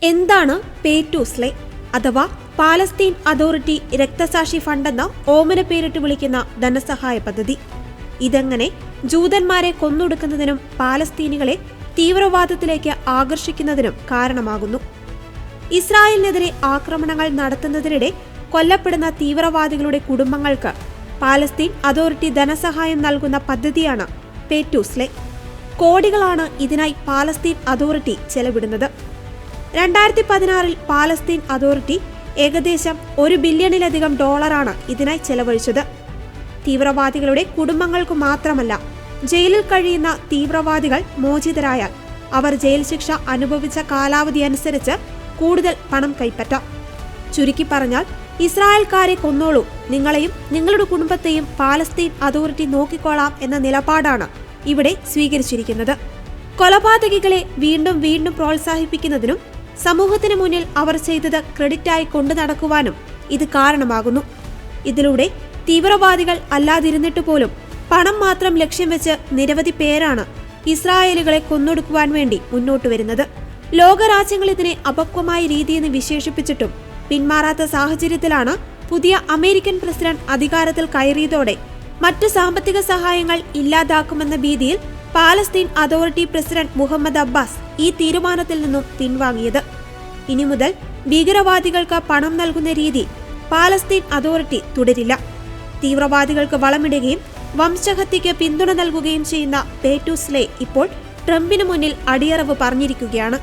എന്താണ് pay to slay അഥവാ Palestine authority രക്തസാക്ഷി ഫണ്ടെന്ന ഓമന പേരിട്ട് വിളിക്കുന്ന ധനസഹായ പദ്ധതി? ഇതെങ്ങനെ ജൂതന്മാരെ കൊന്നൊടുക്കുന്നതിനും പാലസ്തീനികളെ തീവ്രവാദത്തിലേക്ക് ആകർഷിക്കുന്നതിനും കാരണമാകുന്നു? ഇസ്രായേലിനെതിരെ ആക്രമണങ്ങൾ നടത്തുന്നതിനിടെ കൊല്ലപ്പെടുന്ന തീവ്രവാദികളുടെ കുടുംബങ്ങൾക്ക് പാലസ്തീൻ അതോറിറ്റി ധനസഹായം നൽകുന്ന പദ്ധതിയാണ് പേ ടു സ്ലേ. കോടികളാണ് ഇതിനായി പാലസ്തീൻ അതോറിറ്റി ചെലവിടുന്നത്. 2016 പാലസ്തീൻ അതോറിറ്റി ഏകദേശം $1 ബില്യണിലധികം ഇതിനായി ചെലവഴിച്ചത്. തീവ്രവാദികളുടെ കുടുംബങ്ങൾക്ക് മാത്രമല്ല, ജയിലിൽ കഴിയുന്ന തീവ്രവാദികൾ മോചിതരായാൽ അവർ ജയിൽ ശിക്ഷ അനുഭവിച്ച കാലാവധി അനുസരിച്ച് കൂടുതൽ പണം കൈപ്പറ്റാം. ചുരുക്കി പറഞ്ഞാൽ, ഇസ്രായേൽക്കാരെ കൊന്നോളൂ, നിങ്ങളെയും നിങ്ങളുടെ കുടുംബത്തെയും പാലസ്തീൻ അതോറിറ്റി നോക്കിക്കോളാം എന്ന നിലപാടാണ് ഇവിടെ സ്വീകരിച്ചിരിക്കുന്നത്. കൊലപാതകികളെ വീണ്ടും വീണ്ടും പ്രോത്സാഹിപ്പിക്കുന്നതിനും സമൂഹത്തിന് മുന്നിൽ അവർ ചെയ്തത് ക്രെഡിറ്റായി കൊണ്ടു നടക്കുവാനും ഇത് കാരണമാകുന്നു. ഇതിലൂടെ തീവ്രവാദികൾ അല്ലാതിരുന്നിട്ട് പോലും പണം മാത്രം ലക്ഷ്യം വെച്ച് നിരവധി പേരാണ് ഇസ്രായേലുകളെ കൊന്നൊടുക്കുവാൻ വേണ്ടി മുന്നോട്ട് വരുന്നത്. ലോകരാജ്യങ്ങൾ ഇതിനെ അപക്വമായ രീതിയെന്ന് വിശേഷിപ്പിച്ചിട്ടും പിന്മാറാത്ത സാഹചര്യത്തിലാണ് പുതിയ അമേരിക്കൻ പ്രസിഡന്റ് അധികാരത്തിൽ കയറിയതോടെ മറ്റു സാമ്പത്തിക സഹായങ്ങൾ ഇല്ലാതാക്കുമെന്ന ഭീതിയിൽ Palestine authority president Muhammad Abbas ഈ തീരുമാനത്തിൽ നിന്നും പിൻവാങ്ങിയത്. ഇനി മുതൽ ഭീകരവാദികൾക്ക് പണം നൽകുന്ന രീതി പാലസ്തീൻ അതോറിറ്റി തുടരില്ല. തീവ്രവാദികൾക്ക് വളമിടുകയും വംശഹത്യയ്ക്ക് പിന്തുണ നൽകുകയും ചെയ്യുന്ന പേ ടു സ്ലേ ഇപ്പോൾ ട്രംപിന് മുന്നിൽ അടിയറവ് പറഞ്ഞിരിക്കുകയാണ്.